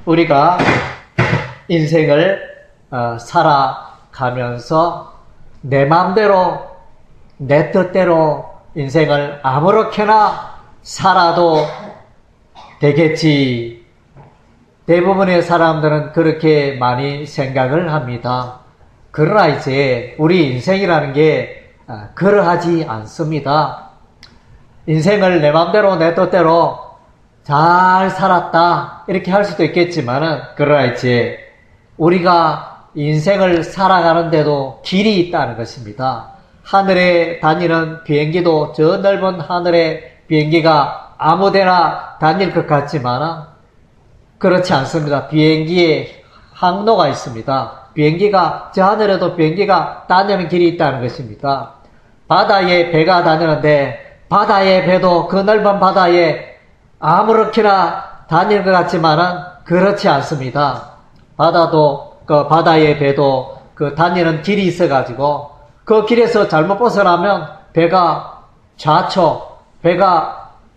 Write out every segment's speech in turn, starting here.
우리가 인생을 살아가면서 내 마음대로 내 뜻대로 인생을 아무렇게나 살아도 되겠지. 대부분의 사람들은 그렇게 많이 생각을 합니다. 그러나 이제 우리 인생이라는 게 그러하지 않습니다. 인생을 내 마음대로 내 뜻대로 잘 살았다 이렇게 할 수도 있겠지만은, 그러나 이제 우리가 인생을 살아가는데도 길이 있다는 것입니다. 하늘에 다니는 비행기도 저 넓은 하늘의 비행기가 아무데나 다닐 것 같지만 그렇지 않습니다. 비행기에 항로가 있습니다. 비행기가 저 하늘에도 비행기가 다니는 길이 있다는 것입니다. 바다에 배가 다니는데 바다의 배도 그 넓은 바다에 아무렇게나 다닐 것 같지만은 그렇지 않습니다. 그 바다의 배도 그 다니는 길이 있어가지고 그 길에서 잘못 벗어나면 배가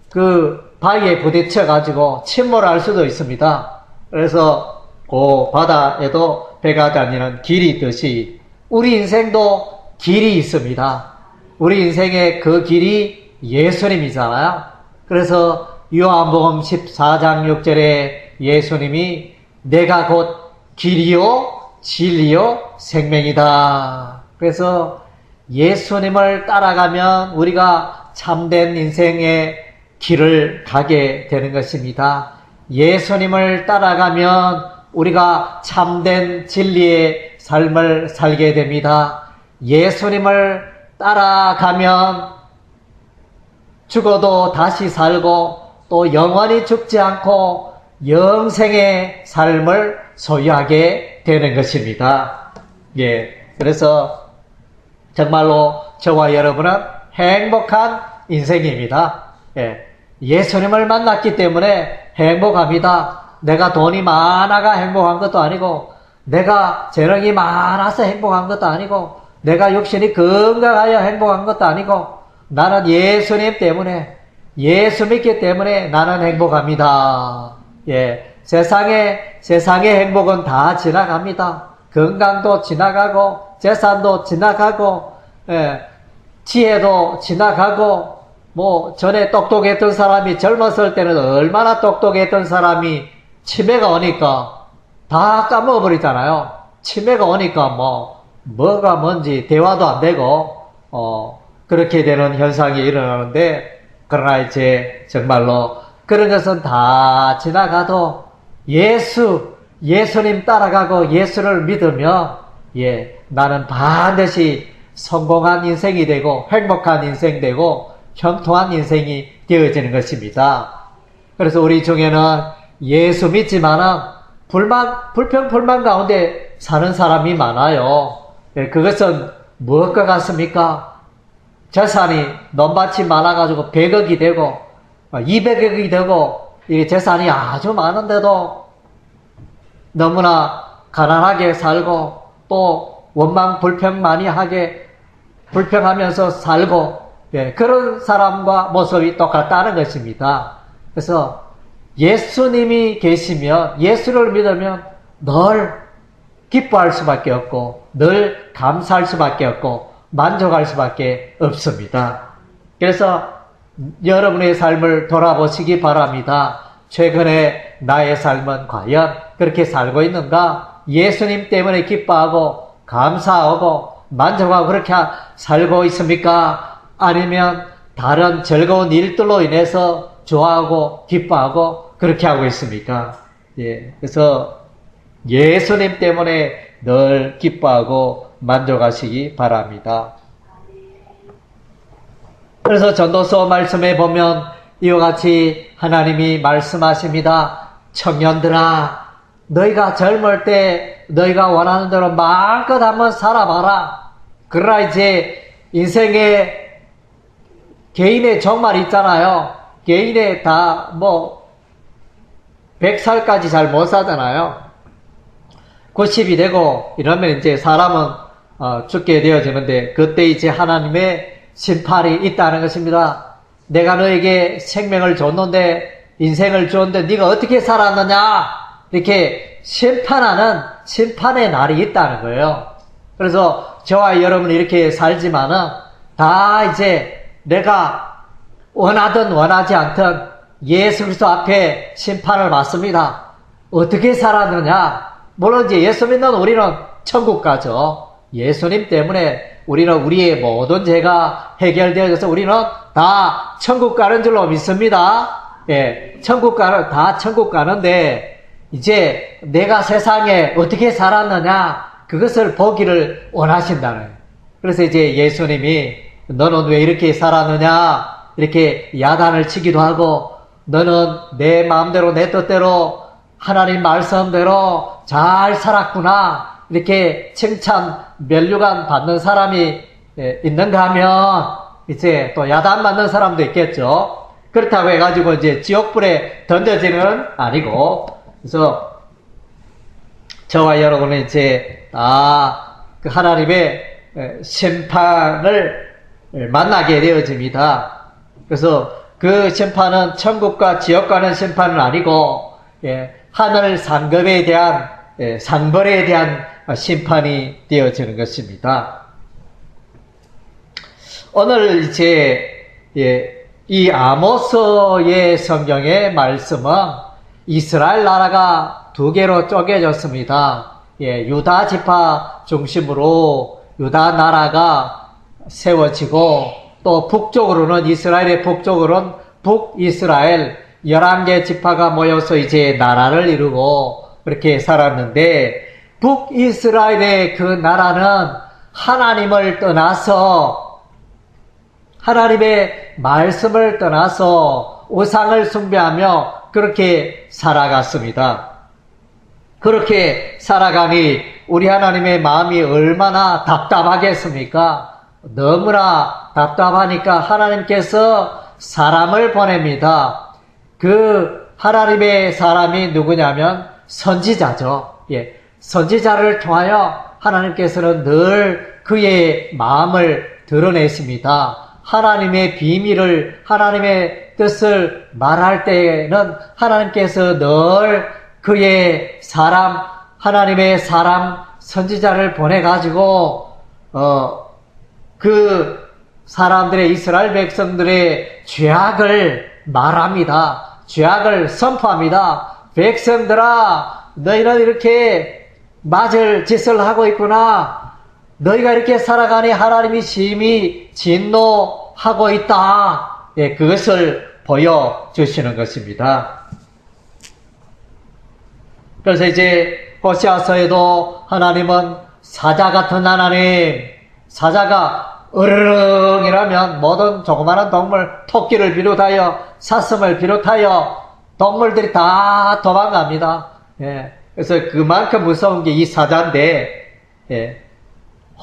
그 바위에 부딪혀가지고 침몰할 수도 있습니다. 그래서 그 바다에도 배가 다니는 길이 있듯이 우리 인생도 길이 있습니다. 우리 인생의 그 길이 예수님이잖아요. 그래서 요한복음 14장 6절에 예수님이 내가 곧 길이요 진리요 생명이다. 그래서 예수님을 따라가면 우리가 참된 인생의 길을 가게 되는 것입니다. 예수님을 따라가면 우리가 참된 진리의 삶을 살게 됩니다. 예수님을 따라가면 죽어도 다시 살고 또 영원히 죽지 않고 영생의 삶을 소유하게 되는 것입니다. 그래서 정말로 저와 여러분은 행복한 인생입니다. 예수님을 만났기 때문에 행복합니다. 내가 돈이 많아가 행복한 것도 아니고, 내가 재능이 많아서 행복한 것도 아니고, 내가 육신이 건강하여 행복한 것도 아니고, 나는 예수님 때문에, 예수 믿기 때문에 나는 행복합니다. 세상의 행복은 다 지나갑니다. 건강도 지나가고, 재산도 지나가고, 지혜도 지나가고, 전에 똑똑했던 사람이 젊었을 때는 얼마나 똑똑했던 사람이 치매가 오니까 다 까먹어버리잖아요. 치매가 오니까 뭐가 뭔지 대화도 안 되고, 그렇게 되는 현상이 일어나는데, 그러나 이제 정말로 그런 것은 다 지나가도 예수님 따라가고 예수를 믿으며, 나는 반드시 성공한 인생이 되고 행복한 인생 되고 형통한 인생이 되어지는 것입니다. 그래서 우리 중에는 예수 믿지만은 불평, 불만 가운데 사는 사람이 많아요. 그것은 무엇과 같습니까? 재산이 논밭이 많아가지고 100억이 되고 200억이 되고 이 재산이 아주 많은데도 너무나 가난하게 살고 또 원망 불평 많이 하게 불평하면서 살고, 그런 사람과 모습이 똑같다는 것입니다. 그래서 예수님이 계시면, 예수를 믿으면 늘 기뻐할 수밖에 없고 늘 감사할 수밖에 없고 만족할 수밖에 없습니다. 그래서 여러분의 삶을 돌아보시기 바랍니다. 최근에 나의 삶은 과연 그렇게 살고 있는가? 예수님 때문에 기뻐하고 감사하고 만족하고 그렇게 살고 있습니까? 아니면 다른 즐거운 일들로 인해서 좋아하고 기뻐하고 그렇게 하고 있습니까? 그래서 예수님 때문에 늘 기뻐하고 만족하시기 바랍니다. 그래서 전도서 말씀에 보면 이와 같이 하나님이 말씀하십니다. 청년들아, 너희가 젊을 때 너희가 원하는 대로 마음껏 한번 살아봐라. 그러나 이제 인생에 개인의 종말이 있잖아요. 개인의 100살까지 잘 못 사잖아요. 90이 되고 이러면 이제 사람은 죽게 되어지는데 그때 이제 하나님의 심판이 있다는 것입니다. 내가 너에게 생명을 줬는데 인생을 줬는데 네가 어떻게 살았느냐? 이렇게 심판하는 심판의 날이 있다는 거예요. 그래서 저와 여러분이 이렇게 살지만은 다 이제 내가 원하든 원하지 않든 예수 그리스도 앞에 심판을 받습니다. 어떻게 살았느냐? 물론 이제 예수 믿는 우리는 천국 가죠. 예수님 때문에 우리는 우리의 모든 죄가 해결되어져서 우리는 다 천국 가는 줄로 믿습니다. 예, 다 천국 가는데 이제 내가 세상에 어떻게 살았느냐? 그것을 보기를 원하신다는 거예요. 그래서 이제 예수님이 너는 왜 이렇게 살았느냐? 이렇게 야단을 치기도 하고 너는 내 마음대로 내 뜻대로 하나님 말씀대로 잘 살았구나. 이렇게 칭찬, 면류관 받는 사람이 있는가 하면 이제 또 야단 맞는 사람도 있겠죠. 그렇다고 해가지고 이제 지옥불에 던져지는 아니고, 그래서 저와 여러분은 이제 그 하나님의 심판을 만나게 되어집니다. 그래서 그 심판은 천국과 지옥 가는 심판은 아니고 하늘 상급에 대한 상벌에 대한 심판이 되어지는 것입니다. 오늘 이제 이 아모스의 성경의 말씀은 이스라엘 나라가 두 개로 쪼개졌습니다. 유다 지파 중심으로 유다 나라가 세워지고 또 북쪽으로는 이스라엘의 북쪽으로는 북이스라엘 11개 지파가 모여서 이제 나라를 이루고 그렇게 살았는데 북이스라엘의 그 나라는 하나님을 떠나서 하나님의 말씀을 떠나서 우상을 숭배하며 그렇게 살아갔습니다. 그렇게 살아가니 우리 하나님의 마음이 얼마나 답답하겠습니까? 너무나 답답하니까 하나님께서 사람을 보냅니다. 그 하나님의 사람이 누구냐면 선지자죠. 선지자를 통하여 하나님께서는 늘 그의 마음을 드러내십니다. 하나님의 비밀을, 하나님의 뜻을 말할 때에는 하나님께서 늘 그의 사람, 하나님의 사람, 선지자를 보내가지고, 그 사람들의, 이스라엘 백성들의 죄악을 말합니다. 죄악을 선포합니다. 백성들아, 너희는 이렇게 맞을 짓을 하고 있구나. 너희가 이렇게 살아가니 하나님이 심히 진노하고 있다. 그것을 보여주시는 것입니다. 그래서 이제 호세아서에도 하나님은 사자 같은 하나님, 사자가 으르릉이라면 모든 조그마한 동물, 토끼를 비롯하여 사슴을 비롯하여 동물들이 다 도망갑니다. 그래서 그만큼 무서운 게 이 사자인데,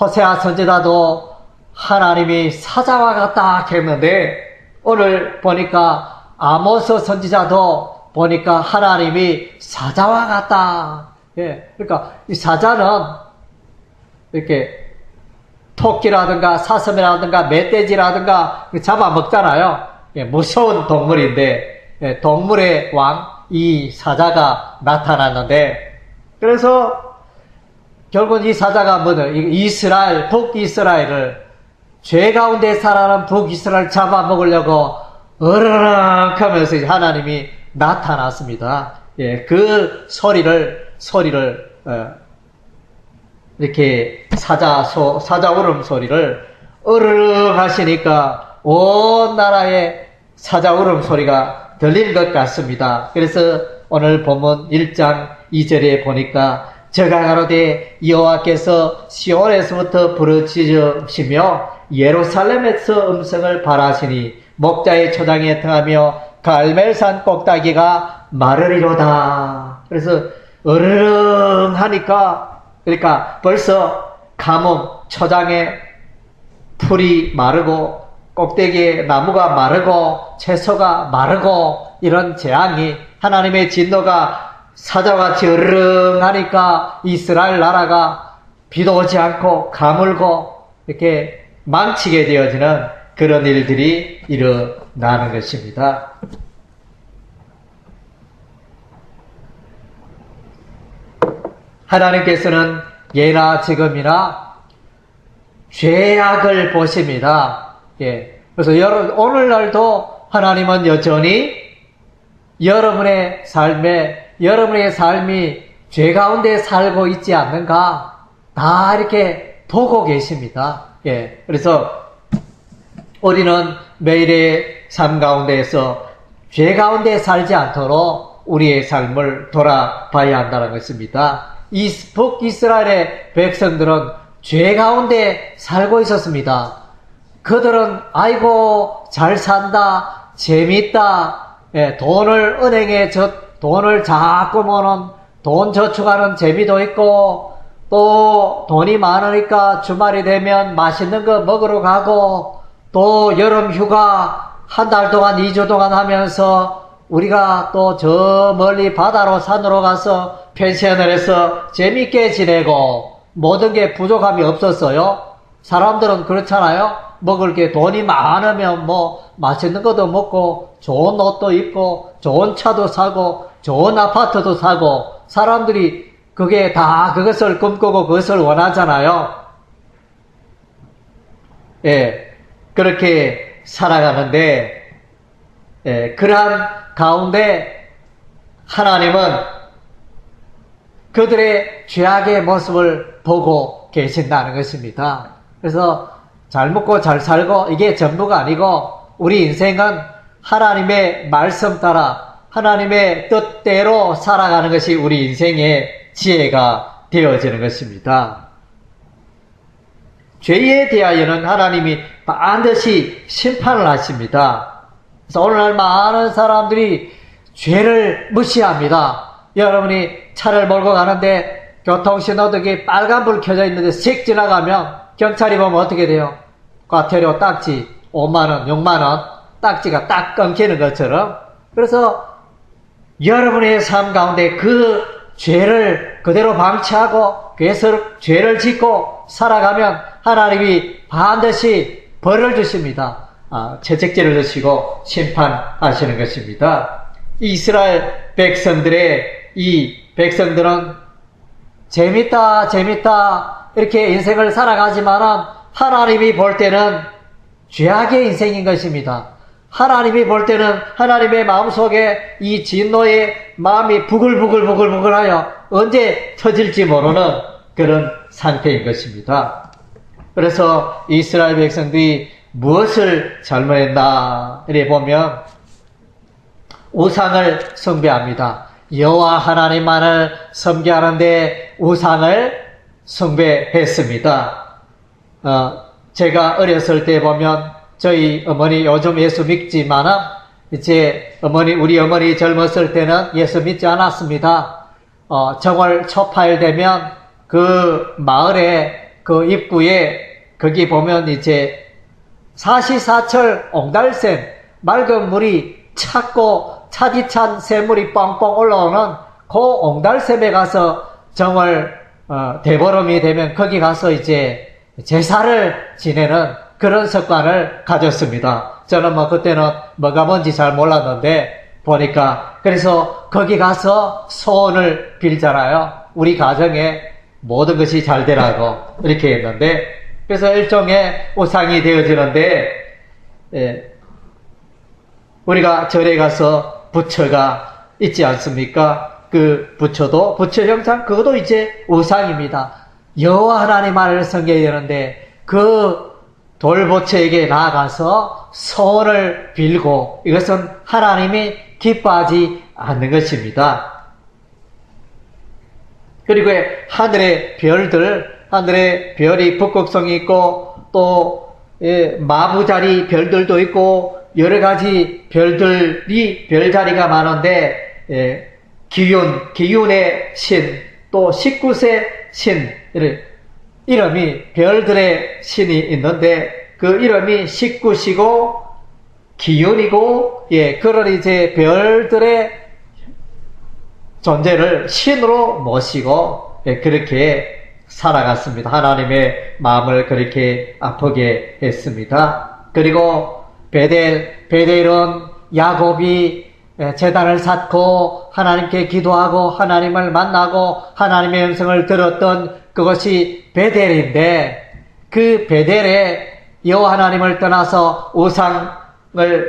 호세아 선지자도 하나님이 사자와 같다 했는데 오늘 보니까 아모스 선지자도 보니까 하나님이 사자와 같다. 그러니까 이 사자는 이렇게 토끼라든가 사슴이라든가 멧돼지라든가 잡아먹잖아요. 무서운 동물인데 동물의 왕 이 사자가 나타났는데 그래서 결국 이 사자가 뭐냐 이스라엘 북이스라엘을 죄 가운데 살아가는 북이스라엘 잡아먹으려고 어르륵 하면서 하나님이 나타났습니다. 그 소리를 이렇게 사자 울음소리를 으르륵 하시니까 온 나라에 사자 울음소리가 들릴 것 같습니다. 그래서 오늘 본문 1장 2절에 보니까 저가 가로되 여호와께서 시온에서부터 부르짖으시며 예루살렘에서 음성을 발하시니 목자의 초장에 등하며 갈멜산 꼭다기가 마르리로다. 그래서 으르릉 하니까 그러니까 벌써 가뭄, 초장에 풀이 마르고 꼭대기에 나무가 마르고 채소가 마르고 이런 재앙이 하나님의 진노가 사자같이 으르릉 하니까 이스라엘 나라가 비도 오지 않고 가물고 이렇게 망치게 되어지는 그런 일들이 일어나는 것입니다. 하나님께서는 예나 지금이나 죄악을 보십니다. 예. 그래서 오늘날도 하나님은 여전히 여러분의 삶이 죄 가운데 살고 있지 않는가? 다 이렇게 보고 계십니다. 예. 그래서 우리는 매일의 삶 가운데에서 죄 가운데 살지 않도록 우리의 삶을 돌아봐야 한다는 것입니다. 북이스라엘의 백성들은 죄 가운데 살고 있었습니다. 그들은 아이고 잘 산다, 재밌다, 돈을 은행에 돈을 자꾸 모으는 돈 저축하는 재미도 있고, 또 돈이 많으니까 주말이 되면 맛있는 거 먹으러 가고, 또 여름 휴가 한 달 동안 2주 동안 하면서 우리가 또 저 멀리 바다로 산으로 가서 펜션을 해서 재밌게 지내고, 모든 게 부족함이 없었어요. 사람들은 그렇잖아요. 먹을 게 돈이 많으면 뭐 맛있는 것도 먹고 좋은 옷도 입고 좋은 차도 사고 좋은 아파트도 사고, 사람들이 그게 다 그것을 꿈꾸고 그것을 원하잖아요. 예, 그렇게 살아가는데, 예, 그러한 가운데 하나님은 그들의 죄악의 모습을 보고 계신다는 것입니다. 그래서 잘 먹고 잘 살고 이게 전부가 아니고, 우리 인생은 하나님의 말씀 따라 하나님의 뜻대로 살아가는 것이 우리 인생의 지혜가 되어지는 것입니다. 죄에 대하여는 하나님이 반드시 심판을 하십니다. 그래서 오늘날 많은 사람들이 죄를 무시합니다. 여러분이 차를 몰고 가는데 교통신호등이 빨간불 켜져 있는데 슥 지나가면 경찰이 보면 어떻게 돼요? 과태료 딱지 5만원, 6만원 딱지가 딱 끊기는 것처럼, 그래서 여러분의 삶 가운데 그 죄를 그대로 방치하고 그래서 죄를 짓고 살아가면 하나님이 반드시 벌을 주십니다. 채찍질을 주시고 심판하시는 것입니다. 이스라엘 백성들은 재밌다 이렇게 인생을 살아가지만 하나님이 볼 때는 죄악의 인생인 것입니다. 하나님이 볼 때는 하나님의 마음속에 이 진노의 마음이 부글부글하여 언제 터질지 모르는 그런 상태인 것입니다. 그래서 이스라엘 백성들이 무엇을 잘못했나 이래 보면 우상을 숭배합니다. 여호와 하나님만을 섬기하는데 우상을 숭배했습니다. 제가 어렸을 때 보면 저희 어머니 요즘 예수 믿지만 우리 어머니 젊었을 때는 예수 믿지 않았습니다. 정월 초파일 되면 그 마을에 그 입구에 거기 보면 이제 사시사철 옹달샘 맑은 물이 차고 차디찬 샘물이 뻥뻥 올라오는 그 옹달샘에 가서 정월 대보름이 되면 거기 가서 이제 제사를 지내는 그런 습관을 가졌습니다. 저는 그때는 뭐가 뭔지 잘 몰랐는데 보니까, 그래서 거기 가서 소원을 빌잖아요. 우리 가정에 모든 것이 잘 되라고 이렇게 했는데, 그래서 일종의 우상이 되어지는데, 우리가 절에 가서 부처가 있지 않습니까? 그 부처 형상, 그것도 이제 우상입니다. 여호와 하나님만을 섬겨야 되는데 그 돌보채에게 나아가서 소원을 빌고, 이것은 하나님이 기뻐하지 않는 것입니다. 그리고 하늘의 별이 북극성이 있고 또 마부자리 별들도 있고 여러 가지 별자리가 많은데, 기운의 신, 또 19세 신, 이름이 별들의 신이 있는데 그 이름이 19시고 기운이고, 그런 이제 별들의 존재를 신으로 모시고 그렇게 살아갔습니다. 하나님의 마음을 그렇게 아프게 했습니다. 그리고 베델은 야곱이 제단을 쌓고 하나님께 기도하고 하나님을 만나고 하나님의 음성을 들었던 그것이 베델인데, 그 베델에 여호와 하나님을 떠나서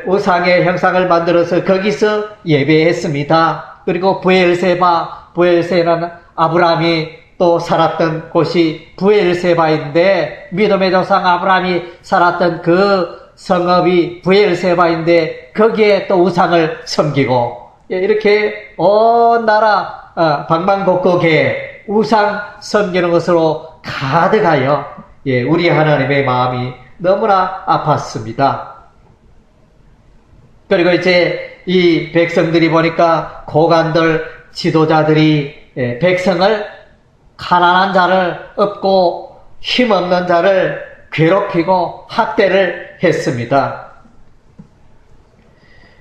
우상의 형상을 만들어서 거기서 예배했습니다. 그리고 부엘세바는 아브라함이 또 살았던 곳이 부엘세바인데, 믿음의 조상 아브라함이 살았던 그 성읍이 부엘세바인데 거기에 또 우상을 섬기고, 이렇게 온 나라 방방곡곡에 우상 섬기는 것으로 가득하여 우리 하나님의 마음이 너무나 아팠습니다. 그리고 이제 이 백성들이 보니까 고관들 지도자들이 백성을, 가난한 자를, 없고 힘없는 자를 괴롭히고 학대를 했습니다.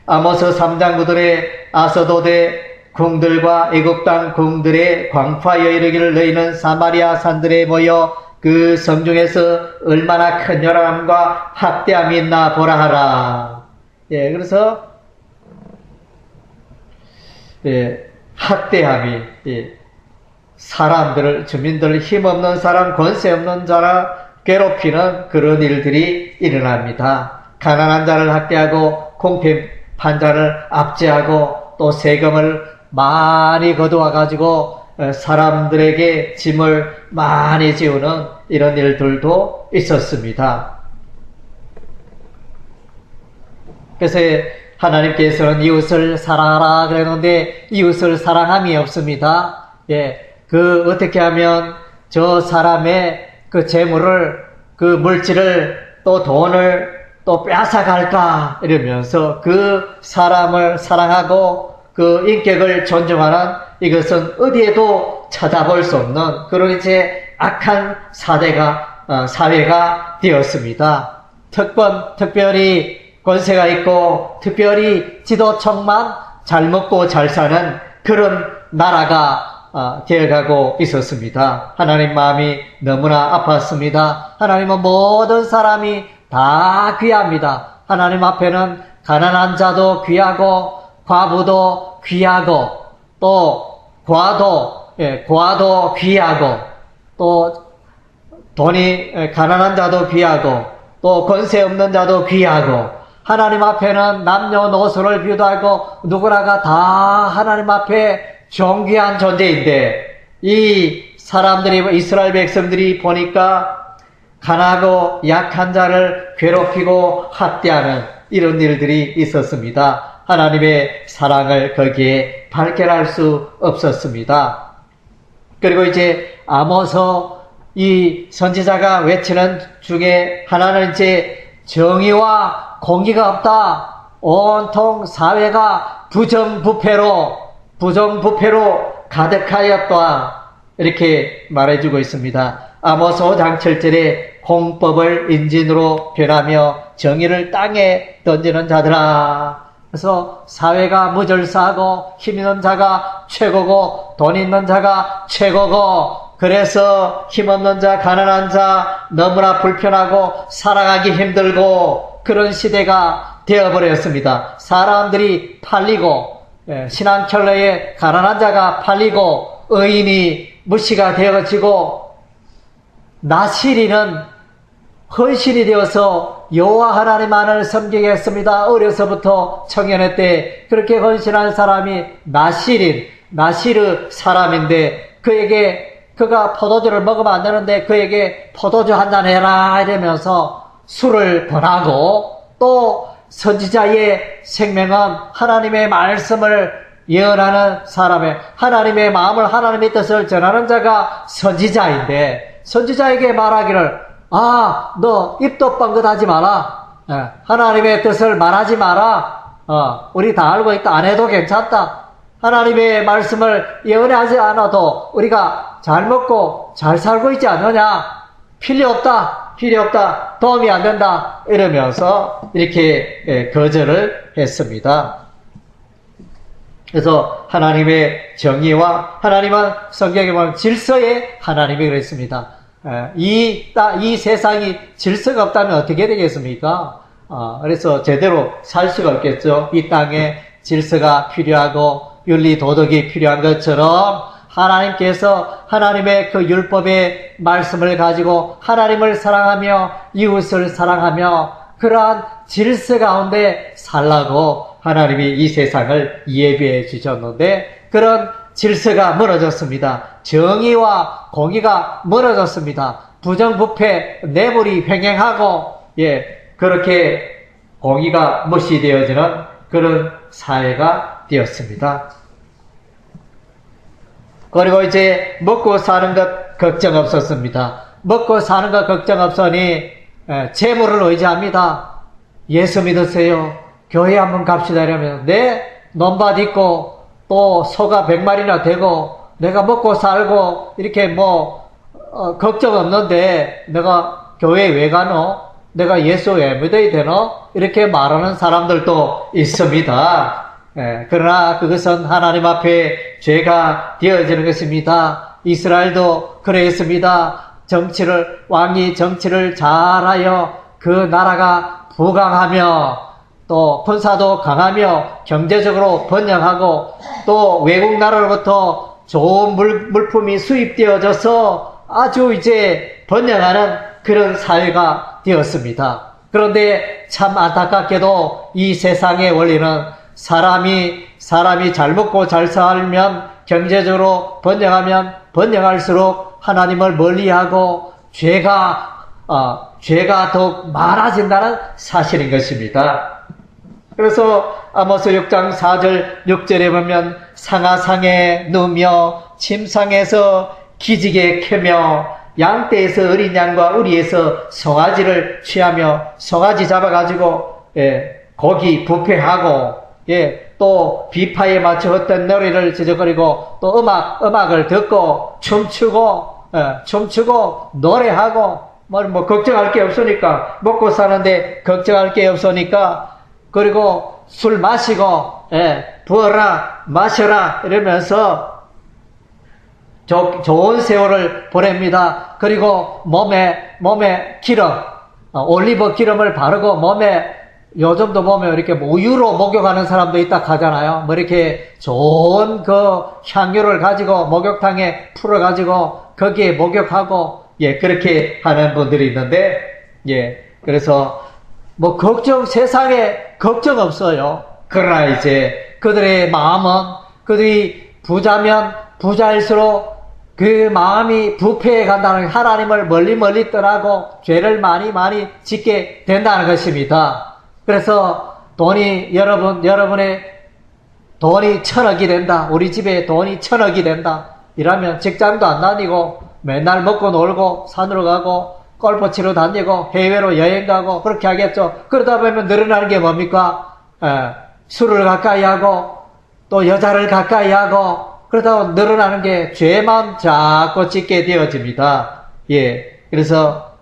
아모스 3장 9절에 아스도드 궁들과 애굽 땅 궁들의 광파여 이르기를 너희는 사마리아 산들에 모여 그 성중에서 얼마나 큰 열함과 학대함이 있나 보라 하라. 그래서 학대함이 사람들을, 주민들을, 힘없는 사람, 권세 없는 자라 괴롭히는 그런 일들이 일어납니다. 가난한 자를 학대하고 공평한 자를 압제하고 또 세금을 많이 거두어 가지고 사람들에게 짐을 많이 지우는 이런 일들도 있었습니다. 그래서 하나님께서는 이웃을 사랑하라 그랬는데 이웃을 사랑함이 없습니다. 어떻게 하면 저 사람의 그 재물을, 그 물질을, 또 돈을 또 빼앗아갈까 이러면서 그 사람을 사랑하고 그 인격을 존중하는, 이것은 어디에도 찾아볼 수 없는 그런 이제 악한 사회가 되었습니다. 특별히 권세가 있고 특별히 지도층만 잘 먹고 잘 사는 그런 나라가 되어가고 있었습니다. 하나님 마음이 너무나 아팠습니다. 하나님은 모든 사람이 다 귀합니다. 하나님 앞에는 가난한 자도 귀하고 과부도 귀하고 또 고아도 귀하고 또 가난한 자도 귀하고 또 권세 없는 자도 귀하고, 하나님 앞에는 남녀노소를 비교하고 누구나가 다 하나님 앞에 존귀한 존재인데, 이 사람들이, 이스라엘 백성들이 보니까 가난하고 약한 자를 괴롭히고 학대하는 이런 일들이 있었습니다. 하나님의 사랑을 거기에 발견할 수 없었습니다. 그리고 이제 아모스 이 선지자가 외치는 중에 하나는 이제 정의와 공의가 없다. 온통 사회가 부정부패로 가득하였다. 이렇게 말해주고 있습니다. 아모스 5장 7절에 공법을 인진으로 변하며 정의를 땅에 던지는 자들아. 그래서 사회가 무질서하고 힘 있는 자가 최고고 돈 있는 자가 최고고, 그래서 힘없는 자, 가난한 자, 너무나 불편하고 살아가기 힘들고 그런 시대가 되어버렸습니다. 사람들이 팔리고, 신앙철로에 가난한 자가 팔리고 의인이 무시가 되어지고 나시리는 헌신이 되어서 여호와 하나님만을 섬기겠습니다. 어려서부터 청년회 때 그렇게 헌신한 사람이 나시르 사람인데, 그가 포도주를 먹으면 안 되는데 그에게 포도주 한잔 해라 이러면서 술을 권하고, 또 선지자의 생명은 하나님의 말씀을 예언하는 사람의, 하나님의 마음을, 하나님의 뜻을 전하는 자가 선지자인데, 선지자에게 말하기를 너 입도 뻥긋하지 마라. 하나님의 뜻을 말하지 마라. 우리 다 알고 있다. 안 해도 괜찮다. 하나님의 말씀을 예언하지 않아도 우리가 잘 먹고 잘 살고 있지 않느냐. 필요 없다. 도움이 안 된다. 이러면서 이렇게 거절을 했습니다. 그래서 하나님의 정의와, 하나님은 성경에 보면 질서의 하나님이 그랬습니다. 이 세상이 질서가 없다면 어떻게 되겠습니까? 그래서 제대로 살 수가 없겠죠. 이 땅에 질서가 필요하고 윤리 도덕이 필요한 것처럼 하나님께서 하나님의 그 율법의 말씀을 가지고 하나님을 사랑하며 이웃을 사랑하며 그러한 질서 가운데 살라고 하나님이 이 세상을 예비해 주셨는데 그런 질서가 무너졌습니다. 정의와 공의가 무너졌습니다. 부정부패, 뇌물이 횡행하고 그렇게 공의가 무시되어지는 그런 사회가 되었습니다. 그리고 이제 먹고 사는 것 걱정 없었습니다. 먹고 사는 것 걱정 없으니 재물을 의지합니다. 예수 믿으세요. 교회 한번 갑시다 이러면 논밭 있고 또 소가 100마리나 되고 내가 먹고 살고 이렇게 걱정 없는데 내가 교회에 왜 가노? 내가 예수 왜 믿어야 되노? 이렇게 말하는 사람들도 있습니다. 그러나 그것은 하나님 앞에 죄가 되어지는 것입니다. 이스라엘도 그랬습니다. 왕이 정치를 잘하여 그 나라가 부강하며 또 군사도 강하며 경제적으로 번영하고 또 외국 나라로부터 좋은 물품이 수입되어져서 아주 이제 번영하는 그런 사회가 되었습니다. 그런데 참 안타깝게도 이 세상의 원리는 사람이 잘 먹고 잘 살면 경제적으로 번영하면 번영할수록 하나님을 멀리하고 죄가 더욱 많아진다는 사실인 것입니다. 그래서 아모스 6장 4절 6절에 보면 상하상에 누우며 침상에서 기지개 켜며 양떼에서 어린 양과 우리에서 송아지를 취하며 송아지 잡아가지고 고기 부패하고 또 비파에 맞춰 어떤 노래를 저저거리고 또 음악을 듣고 춤추고 노래하고 뭐 걱정할 게 없으니까 먹고 사는데 걱정할 게 없으니까 그리고 술 마시고 부어라 마셔라 이러면서 좋은 세월을 보냅니다. 그리고 몸에 기름 올리브 기름을 바르고 몸에 요즘도 보면 이렇게 우유로 목욕하는 사람도 있다 하잖아요. 뭐 이렇게 좋은 그 향유를 가지고 목욕탕에 풀어가지고 거기에 목욕하고 그렇게 하는 분들이 있는데 그래서 뭐 세상에 걱정 없어요. 그러나 이제 그들의 마음은 그들이 부자면 부자일수록 그 마음이 부패해 간다는 하나님을 멀리 떠나고 죄를 많이 짓게 된다는 것입니다. 그래서 여러분의 돈이 1000억이 된다. 우리 집에 돈이 1000억이 된다. 이러면 직장도 안 다니고 맨날 먹고 놀고 산으로 가고 골프 치러 다니고 해외로 여행 가고 그렇게 하겠죠. 그러다 보면 늘어나는 게 뭡니까? 술을 가까이 하고 또 여자를 가까이 하고 그러다 보면 늘어나는 게 죄만 자꾸 짓게 되어집니다. 그래서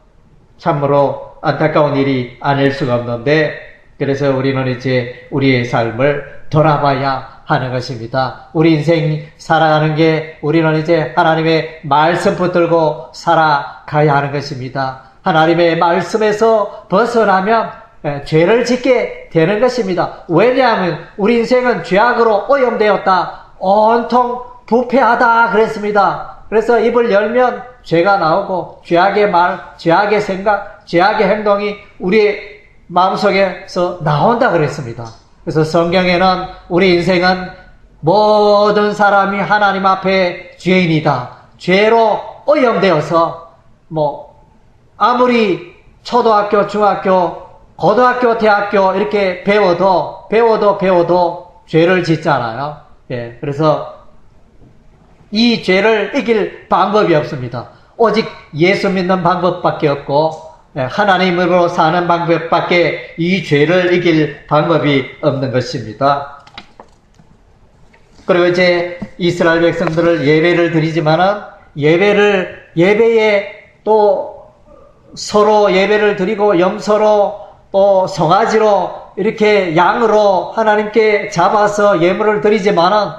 참으로 안타까운 일이 아닐 수가 없는데 그래서 우리는 이제 우리의 삶을 돌아봐야 하는 것입니다. 우리 인생 살아가는 게 우리는 이제 하나님의 말씀 붙들고 살아가야 하는 것입니다. 하나님의 말씀에서 벗어나면 죄를 짓게 되는 것입니다. 왜냐하면 우리 인생은 죄악으로 오염되었다. 온통 부패하다 그랬습니다. 그래서 입을 열면 죄가 나오고 죄악의 말, 죄악의 생각, 죄악의 행동이 우리의 마음속에서 나온다 그랬습니다. 그래서 성경에는 우리 인생은 모든 사람이 하나님 앞에 죄인이다. 죄로 오염되어서 아무리 초등학교, 중학교, 고등학교, 대학교 이렇게 배워도 죄를 짓잖아요. 그래서 이 죄를 이길 방법이 없습니다. 오직 예수 믿는 방법밖에 없고 하나님으로 사는 방법밖에 이 죄를 이길 방법이 없는 것입니다. 그리고 이제 이스라엘 백성들을 예배를 드리지만은 예배에 또 서로 예배를 드리고 염소로 또 송아지로 이렇게 양으로 하나님께 잡아서 예물을 드리지만은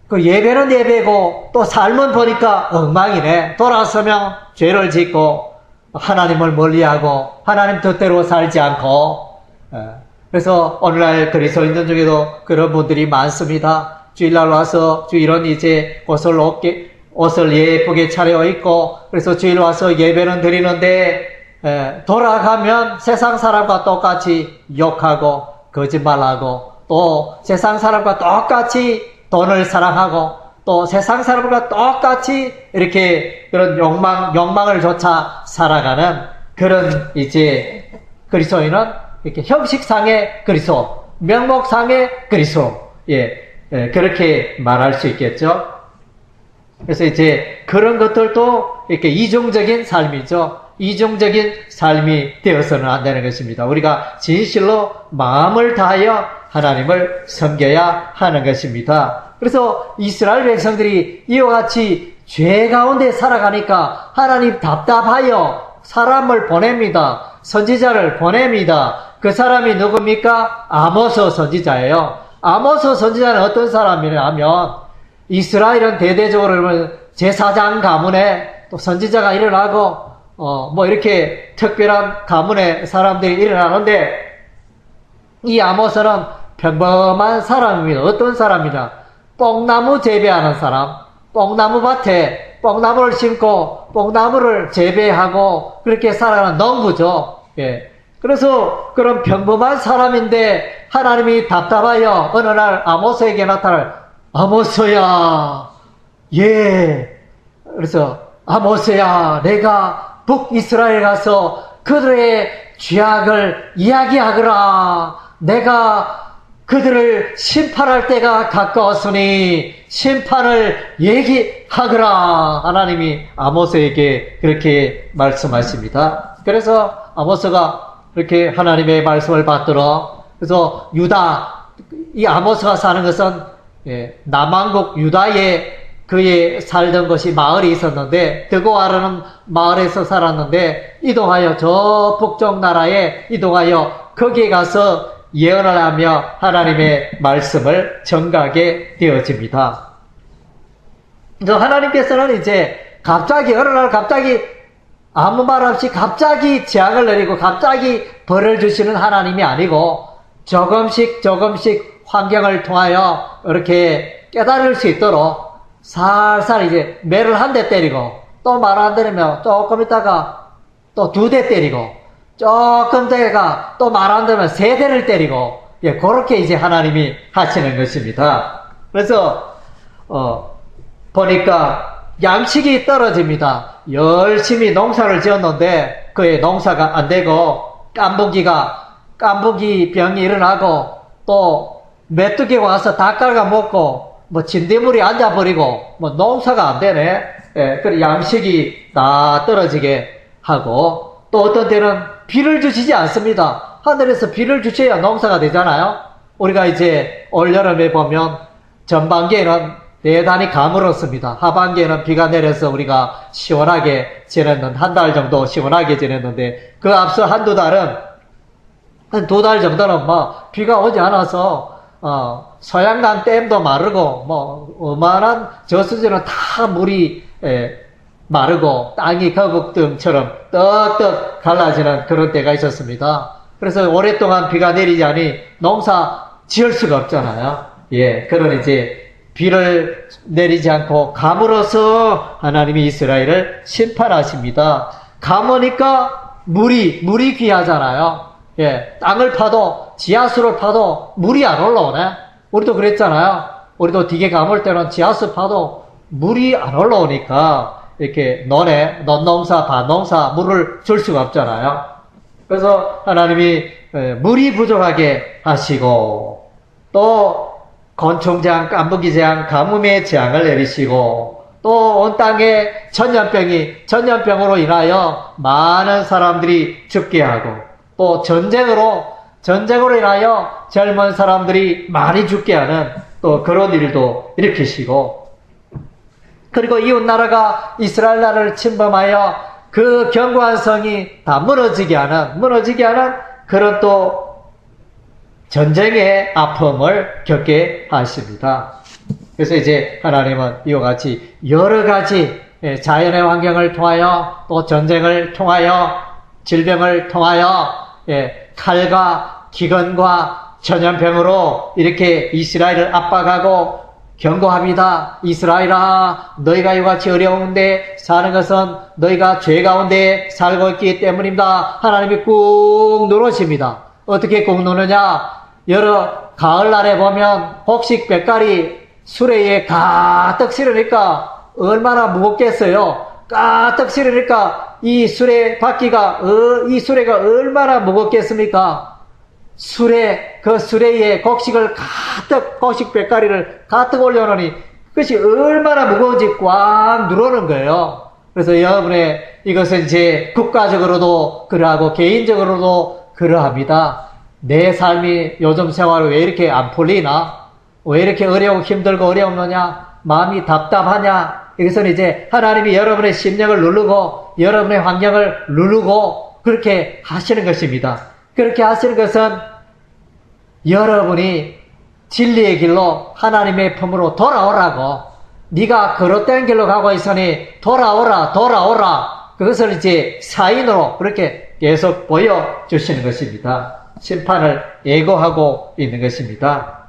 그 예배는 예배고 또 삶은 보니까 엉망이네. 돌아서면 죄를 짓고 하나님을 멀리하고 하나님 뜻대로 살지 않고 그래서 오늘날 그리스도인들 중에도 그런 분들이 많습니다. 주일날 와서 주일은 이제 옷을 예쁘게 차려 입고 그래서 주일 와서 예배는 드리는데 돌아가면 세상 사람과 똑같이 욕하고 거짓말하고 또 세상 사람과 똑같이 돈을 사랑하고 또 세상 사람과 똑같이 이렇게 그런 욕망을 좇아 살아가는 그런 이제 그리스도인은 이렇게 형식상의 그리스도, 명목상의 그리스도, 그렇게 말할 수 있겠죠. 그래서 이제 그런 것들도 이렇게 이중적인 삶이죠. 이중적인 삶이 되어서는 안 되는 것입니다. 우리가 진실로 마음을 다하여 하나님을 섬겨야 하는 것입니다. 그래서 이스라엘 백성들이 이와 같이 죄 가운데 살아가니까 하나님 답답하여 사람을 보냅니다. 선지자를 보냅니다. 그 사람이 누굽니까? 아모스 선지자예요. 아모스 선지자는 어떤 사람이냐면 이스라엘은 대대적으로 제사장 가문에 또 선지자가 일어나고 뭐 이렇게 특별한 가문의 사람들이 일어나는데 이 아모스는 평범한 사람입니다. 어떤 사람이냐? 뽕나무 재배하는 사람, 뽕나무 밭에 뽕나무를 심고 뽕나무를 재배하고 그렇게 살아가는 농부죠. 그래서 그런 평범한 사람인데 하나님이 답답하여 어느 날 아모스에게 나타날 아모스야, 그래서 아모스야, 내가 북이스라엘 가서 그들의 죄악을 이야기하거라. 내가 그들을 심판할 때가 가까웠으니 심판을 얘기하거라. 하나님이 아모스에게 그렇게 말씀하십니다. 그래서 아모스가 그렇게 하나님의 말씀을 받들어 그래서 이 아모스가 사는 것은 남왕국 유다에 그에 살던 것이 마을이 있었는데 드고아라는 마을에서 살았는데 이동하여 저 북쪽 나라에 이동하여 거기에 가서 예언을 하며 하나님의 말씀을 전가하게 되어집니다. 그래서 하나님께서는 이제 갑자기 어느 날 갑자기 아무 말 없이 갑자기 재앙을 내리고 갑자기 벌을 주시는 하나님이 아니고 조금씩 환경을 통하여 이렇게 깨달을 수 있도록 살살 이제 매를 한 대 때리고 또 말 안 들으면 조금 있다가 또 2대 때리고 조금 있다가 또 말 안 들으면 3대를 때리고 그렇게 이제 하나님이 하시는 것입니다. 그래서 보니까 양식이 떨어집니다. 열심히 농사를 지었는데 그의 농사가 안 되고 깐부기 병이 일어나고 또 메뚜기가 와서 다 깔아먹고 뭐 진딧물이 앉아버리고 뭐 농사가 안 되네. 그래 양식이 다 떨어지게 하고 또 어떤 때는 비를 주시지 않습니다. 하늘에서 비를 주셔야 농사가 되잖아요. 우리가 이제 올여름에 보면 전반기에는 대단히 가물었습니다. 하반기에는 비가 내려서 우리가 시원하게 지냈는 한 달 정도 시원하게 지냈는데 그 앞서 한두 달은 한 2달 정도는 뭐 비가 오지 않아서 소양강 댐도 마르고 뭐 어마어마한 저수지는 다 물이 마르고 땅이 거북등처럼 떡떡 갈라지는 그런 때가 있었습니다. 그래서 오랫동안 비가 내리지 않으니 농사 지을 수가 없잖아요. 그런 이제 비를 내리지 않고 가물어서 하나님이 이스라엘을 심판하십니다. 가무니까 물이 귀하잖아요. 땅을 파도 지하수를 파도 물이 안 올라오네. 우리도 그랬잖아요. 우리도 되게 가물 때는 지하수 파도 물이 안 올라오니까 이렇게 논농사, 밭농사 물을 줄 수가 없잖아요. 그래서 하나님이 물이 부족하게 하시고 또 곤충재앙, 깐부기재앙, 가뭄의 재앙을 내리시고 또 온 땅에 전염병으로 인하여 많은 사람들이 죽게 하고 또 전쟁으로 인하여 젊은 사람들이 많이 죽게 하는 또 그런 일도 일으키시고 그리고 이웃 나라가 이스라엘 나라를 침범하여 그 견고한 성이 다 무너지게 하는 그런 또 전쟁의 아픔을 겪게 하십니다. 그래서 이제 하나님은 이와 같이 여러 가지 자연의 환경을 통하여 또 전쟁을 통하여 질병을 통하여 칼과 기근과 전염병으로 이렇게 이스라엘을 압박하고 경고합니다. 이스라엘아, 너희가 이같이 어려운데 사는 것은 너희가 죄 가운데 살고 있기 때문입니다. 하나님이 꾹 누르십니다. 어떻게 꾹 누르냐? 여러 가을날에 보면 혹시 볕깔이 수레에 가득 실으니까 얼마나 무겁겠어요. 가득 실으니까 이 수레 바퀴가 이 수레가 얼마나 무겁겠습니까? 그 수레에 곡식을 곡식 볕가리를 가득 올려놓으니 그것이 얼마나 무거운지 꽉 누르는 거예요. 그래서 여러분의 이것은 이제 국가적으로도 그러하고 개인적으로도 그러합니다. 내 삶이 요즘 생활을 왜 이렇게 안 풀리나? 왜 이렇게 어려우고 힘들고 어려우느냐? 마음이 답답하냐? 이것은 이제 하나님이 여러분의 심령을 누르고 여러분의 환경을 누르고 그렇게 하시는 것입니다. 그렇게 하시는 것은 여러분이 진리의 길로 하나님의 품으로 돌아오라고, 네가 거룩된 길로 가고 있으니 돌아오라. 그것을 이제 사인으로 그렇게 계속 보여주시는 것입니다. 심판을 예고하고 있는 것입니다.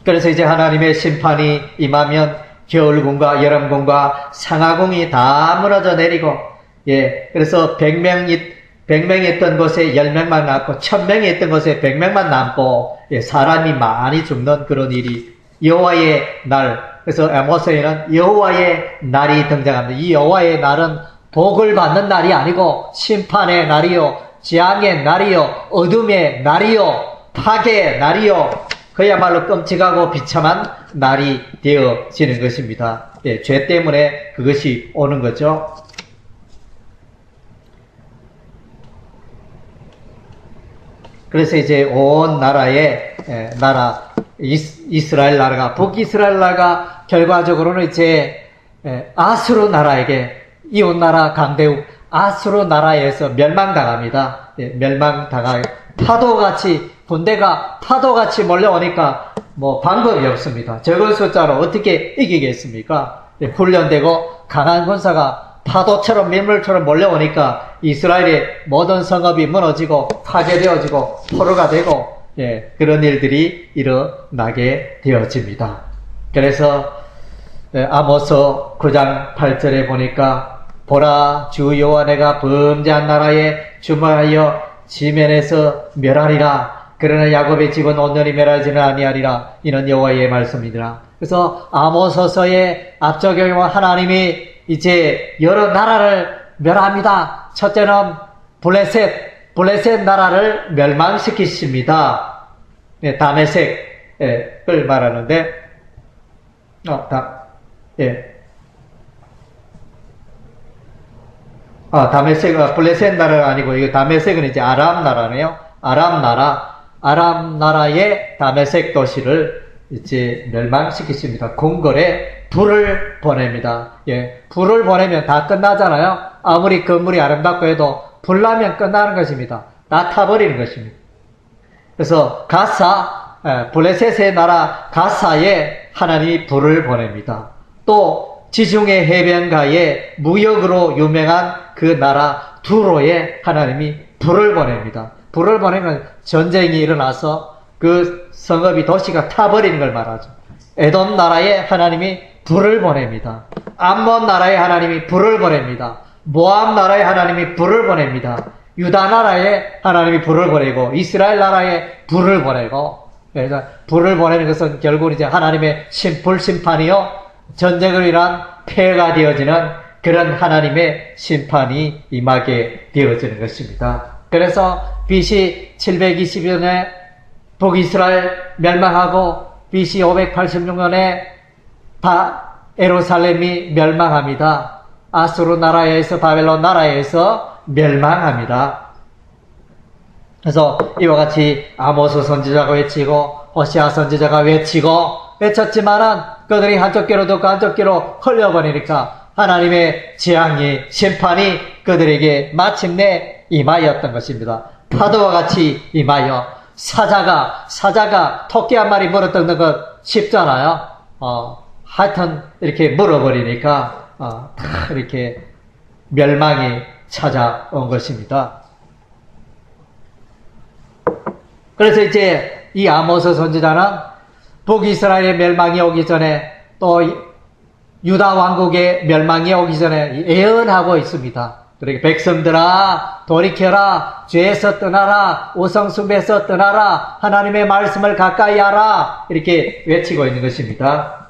그래서 이제 하나님의 심판이 임하면 겨울궁과 여름궁과 상하궁이 다 무너져 내리고, 그래서 100명이 있던 곳에 10명만 남고 1000명이 있던 곳에 100명만 남고 사람이 많이 죽는 그런 일이 여호와의 날, 그래서 아모스에는 여호와의 날이 등장합니다. 이 여호와의 날은 복을 받는 날이 아니고 심판의 날이요, 재앙의 날이요, 어둠의 날이요, 파괴의 날이요, 그야말로 끔찍하고 비참한 날이 되어지는 것입니다. 죄 때문에 그것이 오는 거죠. 그래서 이제 온 이스라엘 나라가, 북이스라엘 나라가 결과적으로는 이제 아수르 나라에게, 이웃 나라 강대국 아수르 나라에서 멸망당합니다. 군대가 파도같이 몰려오니까 뭐 방법이 없습니다. 적은 숫자로 어떻게 이기겠습니까? 훈련되고 강한 군사가 파도처럼 민물처럼 몰려오니까 이스라엘의 모든 성읍이 무너지고 파괴되어지고 포로가 되고 그런 일들이 일어나게 되어집니다. 그래서 아모스 9장 8절에 보니까 보라, 주 여호와 내가 범죄한 나라에 주말하여 지면에서 멸하리라. 그러나 야곱의 집은 온전히 멸하지는 아니하리라. 이는 여호와의 말씀이니라. 그래서 아모스서의 앞적용은 하나님이 이제 여러 나라를 멸합니다. 첫째는 블레셋 나라를 멸망시키십니다. 다메섹을 말하는데, 블레셋 나라가 아니고, 이거 다메섹은 이제 아람 나라네요. 아람 나라의 다메섹 도시를 이제 멸망시키십니다. 궁궐에 불을 보냅니다. 불을 보내면 다 끝나잖아요. 아무리 건물이 아름답고 해도 불 나면 끝나는 것입니다. 다 타버리는 것입니다. 그래서 블레셋의 나라 가사에 하나님이 불을 보냅니다. 또 지중해 해변가에 무역으로 유명한 그 나라 두로에 하나님이 불을 보냅니다. 불을 보내면 전쟁이 일어나서 그 성읍이 도시가 타버리는 걸 말하죠. 에돔 나라에 하나님이 불을 보냅니다. 암몬 나라에 하나님이 불을 보냅니다. 모압 나라에 하나님이 불을 보냅니다. 유다 나라에 하나님이 불을 보내고 이스라엘 나라에 불을 보내고, 그래서 불을 보내는 것은 결국은 이제 하나님의 불심판이요, 전쟁을 위한 폐해가 되어지는 그런 하나님의 심판이 임하게 되어지는 것입니다. 그래서 BC 720년에 북이스라엘 멸망하고 BC 586년에 에루살렘이 멸망합니다. 아수르 나라에서, 바벨론 나라에서 멸망합니다. 그래서 이와 같이 아모스 선지자가 외치고 호시아 선지자가 외쳤지만은 그들이 한쪽 귀로 듣고 한쪽 귀로 흘려버리니까 하나님의 재앙이, 심판이 그들에게 마침내 임하였던 것입니다. 파도와 같이 임하여 사자가 토끼 한 마리 물어뜯는 것 쉽잖아요. 하여튼 이렇게 물어버리니까 다 이렇게 멸망이 찾아온 것입니다. 그래서 이제 이 아모스 선지자는 북이스라엘의 멸망이 오기 전에 또 유다 왕국의 멸망이 오기 전에 예언하고 있습니다. 그러니까 백성들아 돌이켜라, 죄에서 떠나라, 우상숭배에서 떠나라, 하나님의 말씀을 가까이 하라, 이렇게 외치고 있는 것입니다.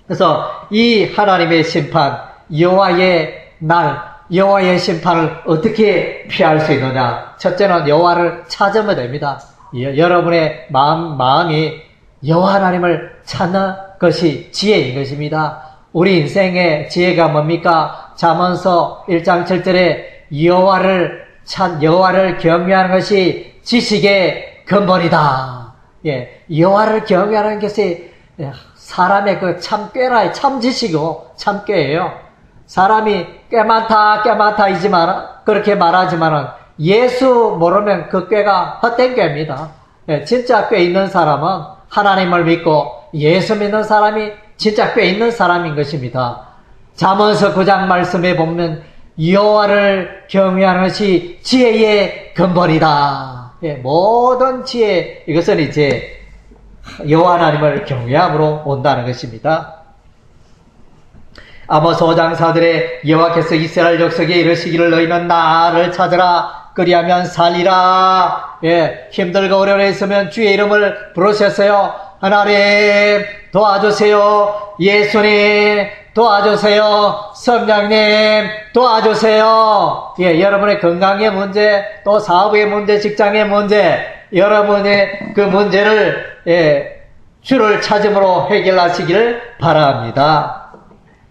그래서 이 하나님의 심판, 여호와의 날, 여호와의 심판을 어떻게 피할 수 있느냐? 첫째는 여호와를 찾으면 됩니다. 여러분의 마음이 여호와 하나님을 찾는 것이 지혜인 것입니다. 우리 인생의 지혜가 뭡니까? 잠언서 1장 7절에 여호와를 경외하는 것이 지식의 근본이다. 여호와를 경외하는 것이 사람의 그 참꾀라, 참지식이고 참꾀예요. 사람이 꽤 많다 그렇게 말하지만은 예수 모르면 그 꾀가 헛된 꾀입니다. 진짜 꾀 있는 사람은 하나님을 믿고 예수 믿는 사람이 진짜 꽤 있는 사람인 것입니다. 잠언서 9장 말씀에 보면 여호와를 경외하는 것이 지혜의 근본이다. 모든 지혜, 이것은 이제 여호와 하나님을 경외함으로 온다는 것입니다. 아모스 5장 4절에 여호와께서 이스라엘 족속에 이르시기를 너희는 나를 찾으라, 그리하면 살리라. 힘들고 어려워 있으면 주의 이름을 부르셨어요. 하나님 도와주세요. 예수님 도와주세요. 성령님 도와주세요. 여러분의 건강의 문제, 또 사업의 문제, 직장의 문제, 여러분의 그 문제를 주를 찾음으로 해결하시기를 바랍니다.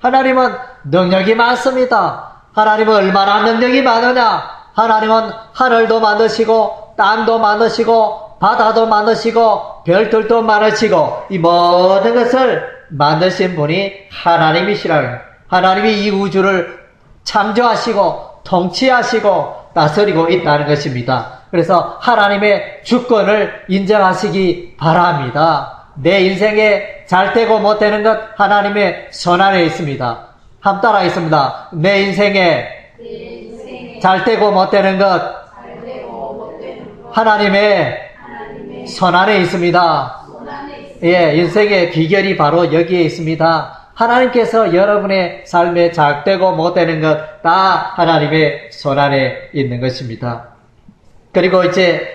하나님은 능력이 많습니다. 하나님은 얼마나 능력이 많으냐? 하나님은 하늘도 만드시고 땅도 만드시고 바다도 만드시고 별들도 만드시고 이 모든 것을 만드신 분이 하나님이시라는 거예요. 하나님이 이 우주를 창조하시고 통치하시고 다스리고 있다는 것입니다. 그래서 하나님의 주권을 인정하시기 바랍니다. 내 인생에 잘 되고 못 되는 것 하나님의 손 안에 있습니다. 함 따라 있습니다. 내 인생에 잘 되고 못 되는 것 하나님의 손 안에 있습니다. 인생의 비결이 바로 여기에 있습니다. 하나님께서 여러분의 삶에 잘 되고 못 되는 것 다 하나님의 손 안에 있는 것입니다. 그리고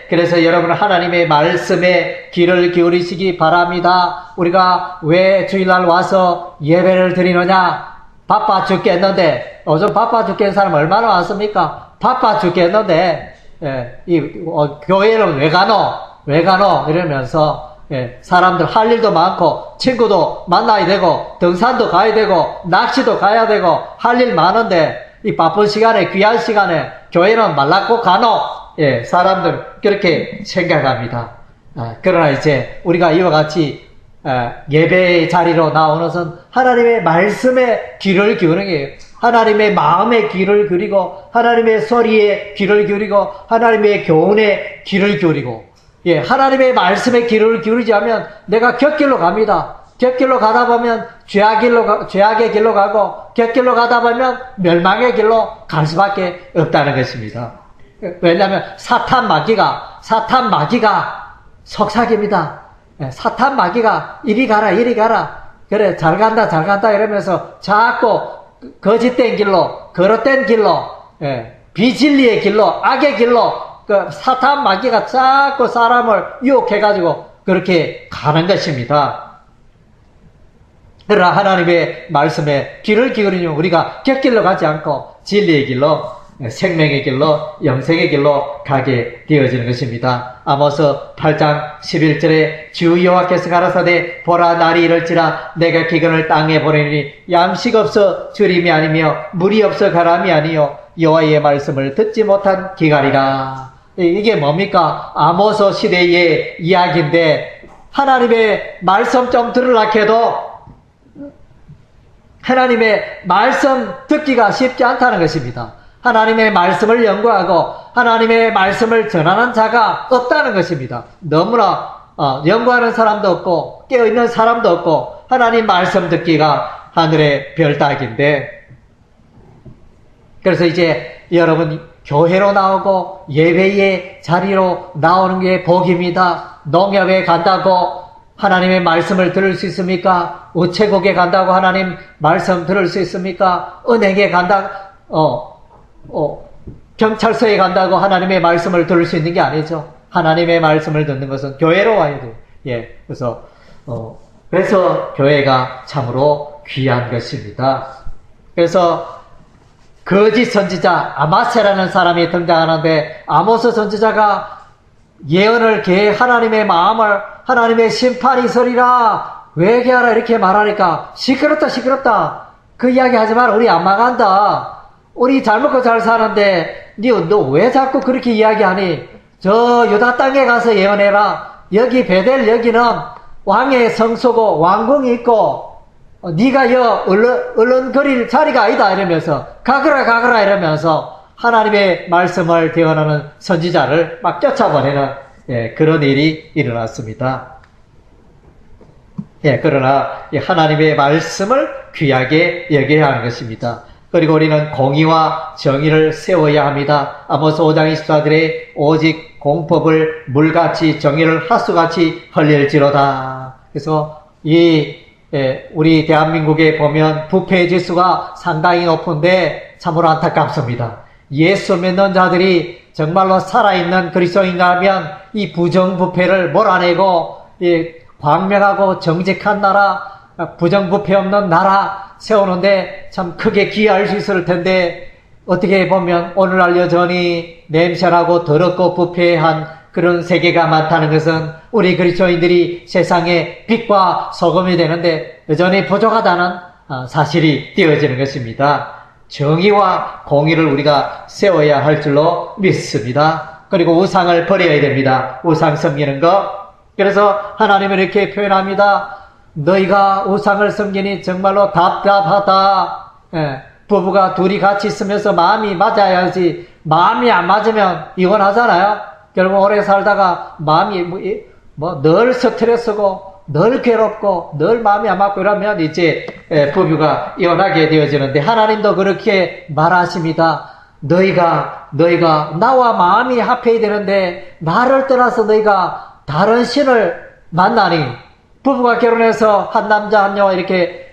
그래서 여러분 하나님의 말씀에 귀를 기울이시기 바랍니다. 우리가 왜 주일날 와서 예배를 드리느냐? 바빠 죽겠는데, 요즘 바빠 죽겠는 사람 얼마나 많습니까? 바빠 죽겠는데, 교회는 왜 가노? 이러면서, 사람들 할 일도 많고, 친구도 만나야 되고, 등산도 가야 되고, 낚시도 가야 되고, 할 일 많은데, 이 바쁜 시간에, 귀한 시간에, 교회는 말랐고 가노? 사람들 그렇게 생각합니다. 그러나 우리가 이와 같이 예배의 자리로 나오는 것은 하나님의 말씀에 귀를 기울이는 거예요. 하나님의 마음에 귀를 기울이고 하나님의 소리에 귀를 기울이고 하나님의 교훈에 귀를 기울이고 하나님의 말씀에 귀를 기울이지 않으면 내가 곁길로 갑니다. 곁길로 가다 보면 죄악의 길로 가고 곁길로 가다 보면 멸망의 길로 갈 수밖에 없다는 것입니다. 왜냐하면 사탄 마귀가 속삭입니다. 사탄 마귀가 이리 가라 그래 잘 간다 이러면서 자꾸 거짓된 길로 거짓된 길로 비진리의 길로 악의 길로 그 사탄 마귀가 자꾸 사람을 유혹해가지고 그렇게 가는 것입니다. 그러나 하나님의 말씀에 귀를 기울이면 우리가 곁길로 가지 않고 진리의 길로 생명의 길로 영생의 길로 가게 되어지는 것입니다. 아모스 8장 11절에 주 여호와께서 가라사대 보라 날이 이럴지라 내가 기근을 땅에 보내니 양식 없어 주림이 아니며 물이 없어 가람이 아니요 여호와의 말씀을 듣지 못한 기갈이라. 이게 뭡니까? 아모스 시대의 이야기인데 하나님의 말씀 좀 들으라 해도 하나님의 말씀 듣기가 쉽지 않다는 것입니다. 하나님의 말씀을 연구하고 하나님의 말씀을 전하는 자가 없다는 것입니다. 너무나 연구하는 사람도 없고 깨어있는 사람도 없고 하나님 말씀 듣기가 하늘의 별 따기인데 그래서 이제 여러분 교회로 나오고 예배의 자리로 나오는 게 복입니다. 농협에 간다고 하나님의 말씀을 들을 수 있습니까? 우체국에 간다고 하나님 말씀 들을 수 있습니까? 은행에 간다, 경찰서에 간다고 하나님의 말씀을 들을 수 있는 게 아니죠. 하나님의 말씀을 듣는 것은 교회로 와야 돼요. 예, 그래서 교회가 참으로 귀한 것입니다. 그래서 거짓 선지자 아마세라는 사람이 등장하는데, 아모스 선지자가 예언을 하나님의 마음을, 하나님의 심판이 있으리라, 회개하라 이렇게 말하니까 시끄럽다 그 이야기 하지 마라, 우리 안 망한다, 우리 잘 먹고 잘 사는데 너 왜 자꾸 그렇게 이야기하니, 저 유다 땅에 가서 예언해라, 여기 베델 여기는 왕의 성소고 왕궁이 있고 네가 얼른거릴 자리가 아니다 이러면서 가거라 이러면서 하나님의 말씀을 대언하는 선지자를 막 쫓아보내는 그런 일이 일어났습니다. 그러나 하나님의 말씀을 귀하게 여겨야 하는 것입니다. 그리고 우리는 공의와 정의를 세워야 합니다. 아모스 5장 24절에 오직 공법을 물같이 정의를 하수같이 흘릴지로다. 그래서 우리 대한민국에 보면 부패 지수가 상당히 높은데 참으로 안타깝습니다. 예수 믿는 자들이 정말로 살아있는 그리스도인이라면 이 부정부패를 몰아내고 광명하고 정직한 나라, 부정부패 없는 나라 세우는데 참 크게 기여할 수 있을 텐데, 어떻게 보면 오늘날 여전히 냄새나고 더럽고 부패한 그런 세계가 많다는 것은 우리 그리스도인들이 세상의 빛과 소금이 되는데 여전히 부족하다는 사실이 되어지는 것입니다. 정의와 공의를 우리가 세워야 할 줄로 믿습니다. 그리고 우상을 버려야 됩니다. 우상 섬기는 것. 그래서 하나님은 이렇게 표현합니다. 너희가 우상을 섬기니 정말로 답답하다. 부부가 둘이 같이 있으면서 마음이 맞아야지, 마음이 안 맞으면 이혼하잖아요. 결국 오래 살다가 마음이 늘 스트레스고 늘 괴롭고 늘 마음이 안 맞고 이러면 이제 부부가 이혼하게 되어지는데, 하나님도 그렇게 말하십니다. 너희가 나와 마음이 합해야 되는데 나를 떠나서 너희가 다른 신을 만나니, 부부가 결혼해서 한 남자 한 여와 이렇게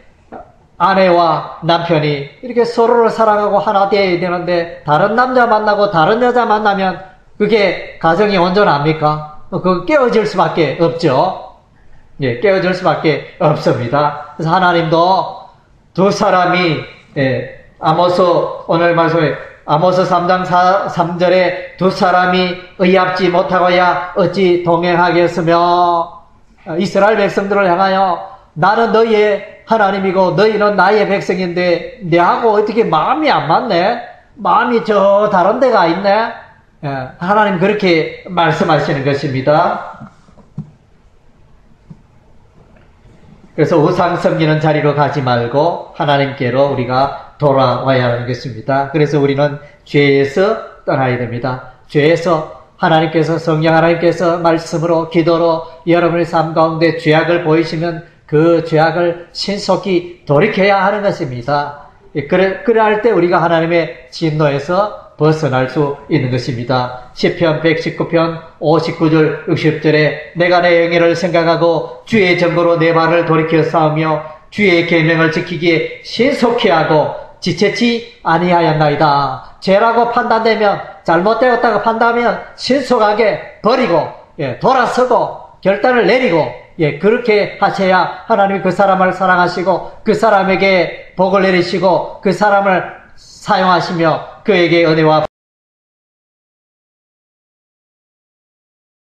아내와 남편이 이렇게 서로를 사랑하고 하나 되어야 되는데, 다른 남자 만나고 다른 여자 만나면 그게 가정이 온전합니까? 그거 깨어질 수밖에 없죠. 깨어질 수밖에 없습니다. 그래서 하나님도 두 사람이, 아모스 오늘 말씀에 아모스 3장 3절에 두 사람이 의합지 못하고야 어찌 동행하겠으며, 이스라엘 백성들을 향하여 나는 너희의 하나님이고 너희는 나의 백성인데 내하고 어떻게 마음이 안 맞네? 마음이 저 다른 데가 있네? 하나님 그렇게 말씀하시는 것입니다. 그래서 우상 섬기는 자리로 가지 말고 하나님께로 우리가 돌아와야 하는 것입니다. 그래서 우리는 죄에서 떠나야 됩니다. 죄에서 하나님께서, 성령 하나님께서 말씀으로 기도로 여러분의 삶 가운데 죄악을 보이시면 그 죄악을 신속히 돌이켜야 하는 것입니다. 그럴 때 우리가 하나님의 진노에서 벗어날 수 있는 것입니다. 시편 119편 59절 60절에 내가 내 영예를 생각하고 주의 정보로 내 발을 돌이켜 싸우며 주의 계명을 지키기에 신속히 하고 지체치 아니하였나이다. 죄라고 판단되면, 잘못되었다고 판단하면 신속하게 버리고 돌아서고 결단을 내리고 그렇게 하셔야 하나님이 그 사람을 사랑하시고 그 사람에게 복을 내리시고 그 사람을 사용하시며 그에게 은혜와